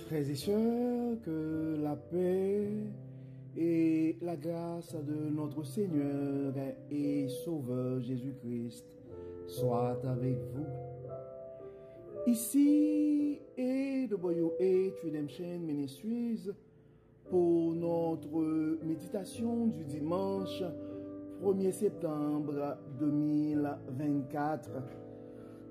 Frères et sœurs, que la paix et la grâce de notre Seigneur et Sauveur Jésus-Christ soient avec vous. Ici est de AWH Redemption Ministries pour notre méditation du dimanche 1er septembre 2024.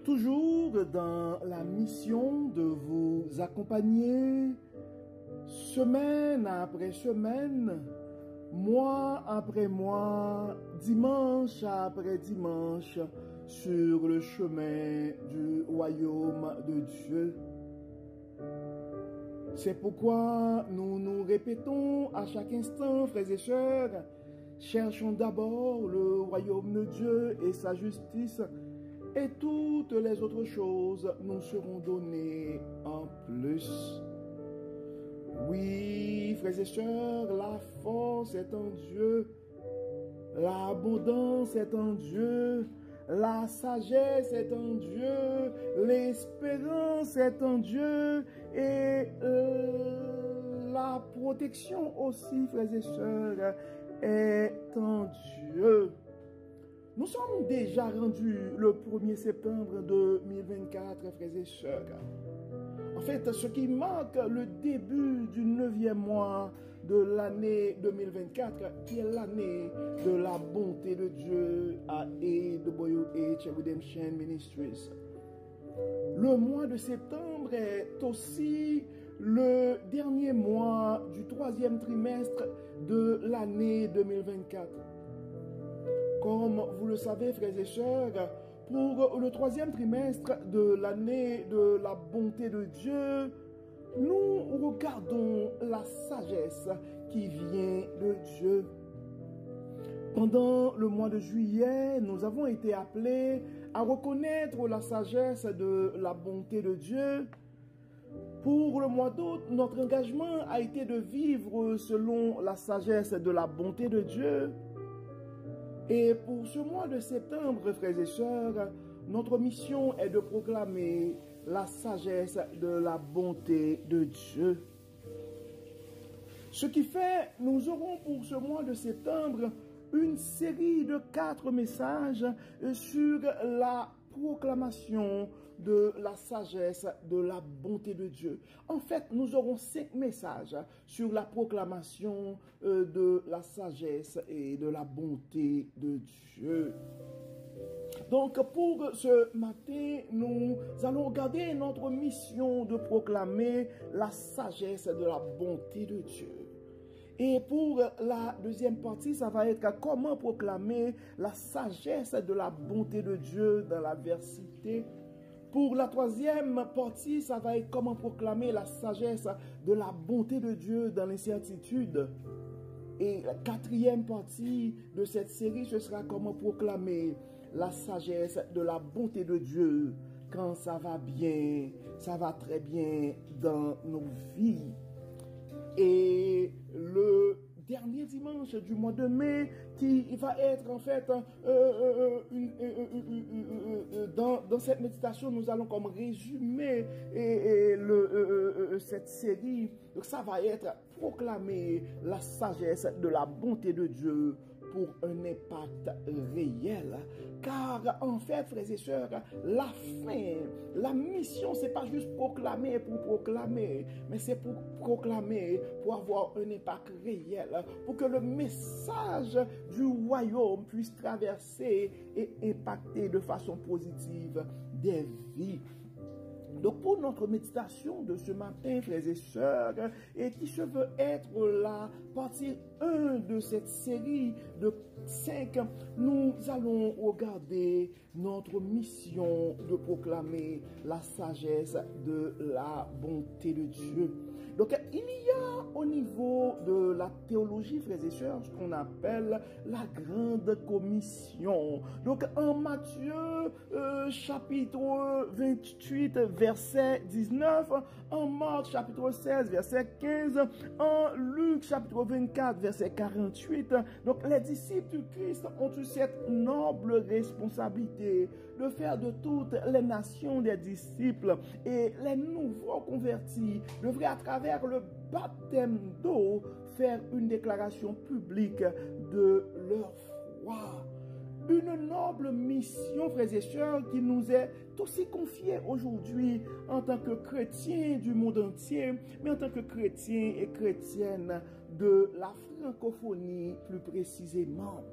Toujours dans la mission de vous accompagner semaine après semaine, mois après mois, dimanche après dimanche, sur le chemin du royaume de Dieu. C'est pourquoi nous nous répétons à chaque instant, frères et sœurs, cherchons d'abord le royaume de Dieu et sa justice, et toutes les autres choses nous seront données en plus. Oui, frères et sœurs, la force est en Dieu, l'abondance est en Dieu, la sagesse est en Dieu, l'espérance est en Dieu, et la protection aussi, frères et sœurs, est en Dieu. Nous sommes déjà rendus le 1er septembre 2024, frères et sœurs. En fait, ce qui marque le début du 9e mois de l'année 2024, qui est l'année de la bonté de Dieu à AWH Redemption Ministries. Le mois de septembre est aussi le dernier mois du 3e trimestre de l'année 2024. Comme vous le savez, frères et sœurs, pour le 3e trimestre de l'année de la bonté de Dieu, nous regardons la sagesse qui vient de Dieu. Pendant le mois de juillet, nous avons été appelés à reconnaître la sagesse de la bonté de Dieu. Pour le mois d'août, notre engagement a été de vivre selon la sagesse de la bonté de Dieu. Et pour ce mois de septembre, frères et sœurs, notre mission est de proclamer la sagesse de la bonté de Dieu. Ce qui fait, nous aurons pour ce mois de septembre une série de 4 messages sur la proclamation de la sagesse de la bonté de Dieu. En fait, nous aurons 5 messages sur la proclamation de la sagesse et de la bonté de Dieu. Donc, pour ce matin, nous allons regarder notre mission de proclamer la sagesse de la bonté de Dieu. Et pour la deuxième partie, ça va être comment proclamer la sagesse de la bonté de Dieu dans l'adversité. Pour la troisième partie, ça va être comment proclamer la sagesse de la bonté de Dieu dans l'incertitude. Et la quatrième partie de cette série, ce sera comment proclamer la sagesse de la bonté de Dieu quand ça va bien, ça va très bien dans nos vies. Et le dernier dimanche du mois de mai, qui va être en fait, dans cette méditation, nous allons comme résumer cette série. Donc ça va être proclamer la sagesse de la bonté de Dieu pour un impact réel. Car en fait, frères et sœurs, la fin, la mission, c'est pas juste proclamer pour proclamer, mais c'est pour proclamer, pour avoir un impact réel, pour que le message du royaume puisse traverser et impacter de façon positive des vies. Donc pour notre méditation de ce matin, frères et sœurs, et qui se veut être la partie 1 de cette série de 5, nous allons regarder notre mission de proclamer la sagesse de la bonté de Dieu. Donc, il y a au niveau de la théologie, frères et sœurs, ce qu'on appelle la grande commission. Donc, en Matthieu, chapitre 28, verset 19, en Marc, chapitre 16, verset 15, en Luc, chapitre 24, verset 48. Donc, les disciples du Christ ont eu cette noble responsabilité de faire de toutes les nations des disciples, et les nouveaux convertis devraient, à travers le baptême d'eau, faire une déclaration publique de leur foi. Une noble mission, frères et sœurs, qui nous est aussi confiée aujourd'hui en tant que chrétiens du monde entier, mais en tant que chrétiens et chrétiennes de la francophonie plus précisément.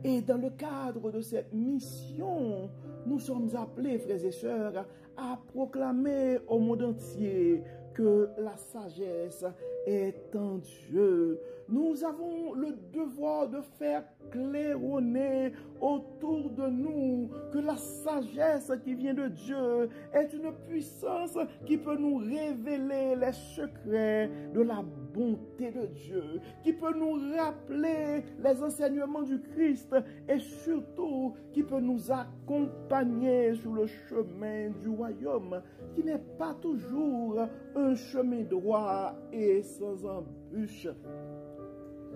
Et dans le cadre de cette mission, nous sommes appelés, frères et sœurs, à proclamer au monde entier que la sagesse est en Dieu. Nous avons le devoir de faire claironner autour de nous que la sagesse qui vient de Dieu est une puissance qui peut nous révéler les secrets de la bonté de Dieu, qui peut nous rappeler les enseignements du Christ et surtout qui peut nous accompagner sur le chemin du royaume, qui n'est pas toujours un chemin droit et sans embûche.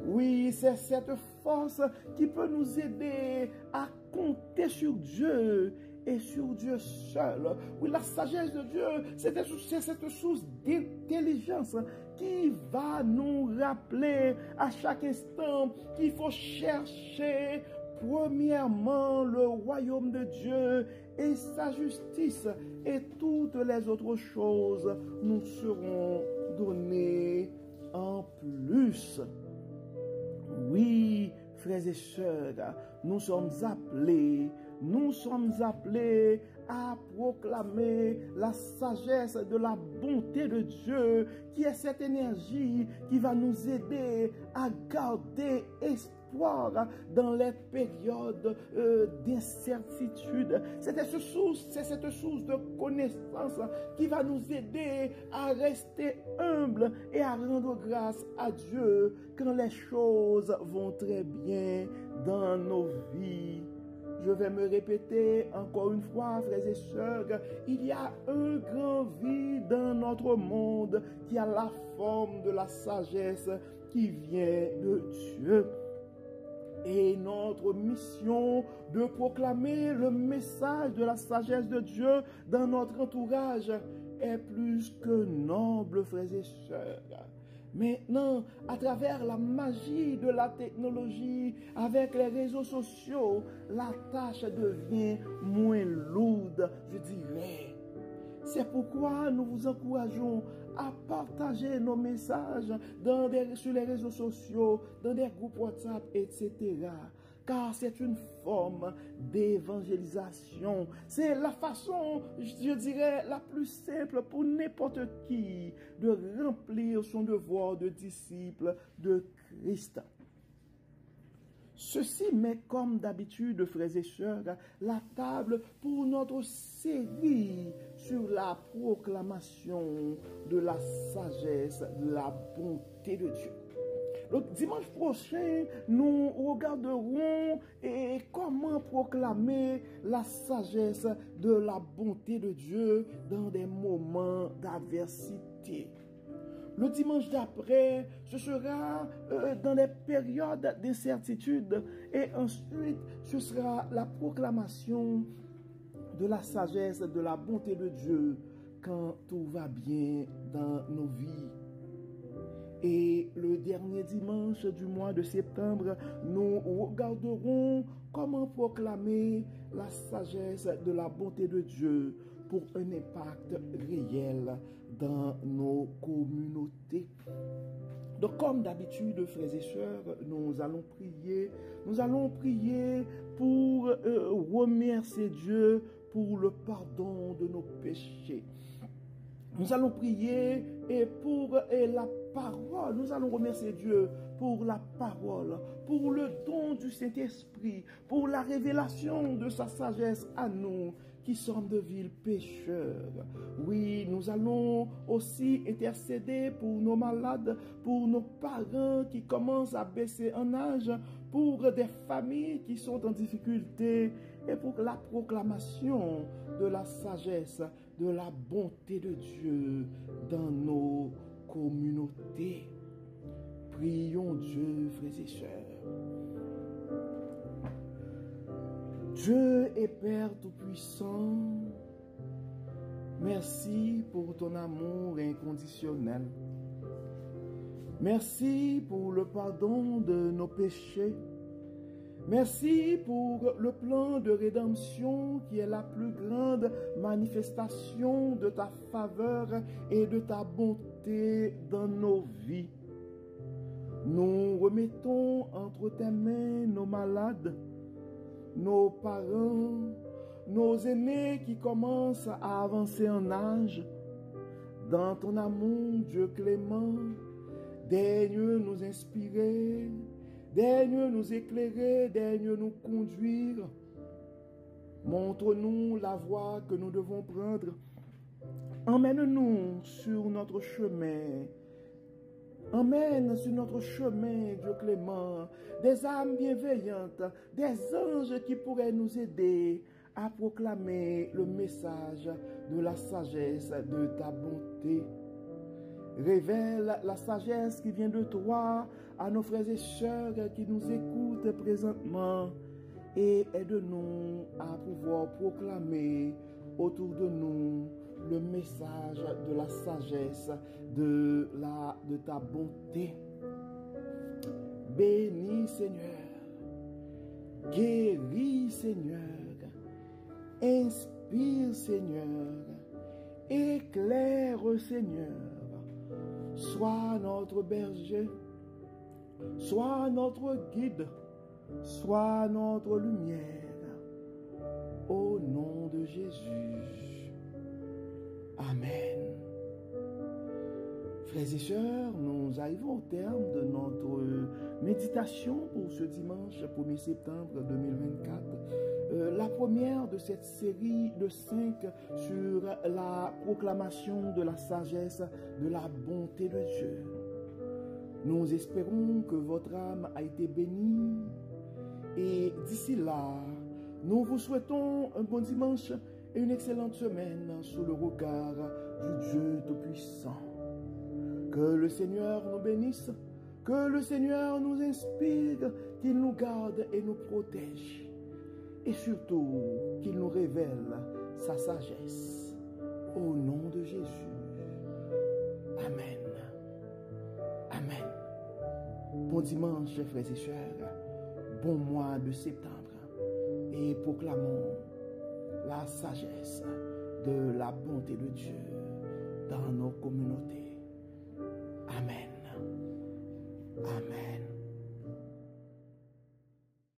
Oui, c'est cette force qui peut nous aider à compter sur Dieu et sur Dieu seul. Oui, la sagesse de Dieu, c'est cette source d'intelligence qui va nous rappeler à chaque instant qu'il faut chercher premièrement le royaume de Dieu et sa justice, et toutes les autres choses nous seront données en plus. Oui, frères et sœurs, nous sommes appelés à proclamer la sagesse de la bonté de Dieu, qui est cette énergie qui va nous aider à garder espoir dans les périodes d'incertitude. C'est cette source de connaissance qui va nous aider à rester humbles et à rendre grâce à Dieu quand les choses vont très bien dans nos vies. Je vais me répéter encore une fois, frères et sœurs, il y a un grand vide dans notre monde qui a la forme de la sagesse qui vient de Dieu. Et notre mission de proclamer le message de la sagesse de Dieu dans notre entourage est plus que noble, frères et sœurs. Maintenant, à travers la magie de la technologie, avec les réseaux sociaux, la tâche devient moins lourde, je dirais. C'est pourquoi nous vous encourageons à partager nos messages sur les réseaux sociaux, dans des groupes WhatsApp, etc. Car c'est une forme d'évangélisation. C'est la façon, je dirais, la plus simple pour n'importe qui de remplir son devoir de disciple de Christ. Ceci met comme d'habitude, frères et sœurs, la table pour notre série sur la proclamation de la sagesse, de la bonté de Dieu. Donc, dimanche prochain, nous regarderons comment proclamer la sagesse de la bonté de Dieu dans des moments d'adversité. Le dimanche d'après, ce sera dans les périodes d'incertitude, et ensuite, ce sera la proclamation de la sagesse, de la bonté de Dieu quand tout va bien dans nos vies. Et le dernier dimanche du mois de septembre, nous regarderons comment proclamer la sagesse de la bonté de Dieu pour un impact réel dans nos communautés. Donc, comme d'habitude, frères et sœurs, nous allons prier. Nous allons prier pour remercier Dieu pour le pardon de nos péchés. Nous allons prier pour la parole. Nous allons remercier Dieu pour la parole, pour le don du Saint-Esprit, pour la révélation de sa sagesse à nous, qui sommes de vils pécheurs. Oui, nous allons aussi intercéder pour nos malades, pour nos parents qui commencent à baisser en âge, pour des familles qui sont en difficulté et pour la proclamation de la sagesse, de la bonté de Dieu dans nos communautés. Prions Dieu, frères et sœurs. Dieu et Père Tout-Puissant, merci pour ton amour inconditionnel. Merci pour le pardon de nos péchés. Merci pour le plan de rédemption qui est la plus grande manifestation de ta faveur et de ta bonté dans nos vies. Nous remettons entre tes mains nos malades, nos parents, nos aînés qui commencent à avancer en âge. Dans ton amour, Dieu clément, daigne nous inspirer, daigne nous éclairer, daigne nous conduire. Montre-nous la voie que nous devons prendre. Emmène-nous sur notre chemin. Emmène sur notre chemin, Dieu clément, des âmes bienveillantes, des anges qui pourraient nous aider à proclamer le message de la sagesse de ta bonté. Révèle la sagesse qui vient de toi à nos frères et sœurs qui nous écoutent présentement et aide-nous à pouvoir proclamer autour de nous le message de la sagesse, de ta bonté. Bénis Seigneur, guéris Seigneur, inspire Seigneur, éclaire Seigneur, sois notre berger, sois notre guide, sois notre lumière, au nom de Jésus. Amen. Frères et sœurs, nous arrivons au terme de notre méditation pour ce dimanche 1er septembre 2024. La première de cette série de 5 sur la proclamation de la sagesse, de la bonté de Dieu. Nous espérons que votre âme a été bénie et d'ici là, nous vous souhaitons un bon dimanche et une excellente semaine sous le regard du Dieu Tout-Puissant. Que le Seigneur nous bénisse, que le Seigneur nous inspire, qu'il nous garde et nous protège. Et surtout, qu'il nous révèle sa sagesse. Au nom de Jésus. Amen. Amen. Bon dimanche, frères et sœurs. Bon mois de septembre. Et proclamons la sagesse de la bonté de Dieu dans nos communautés. Amen.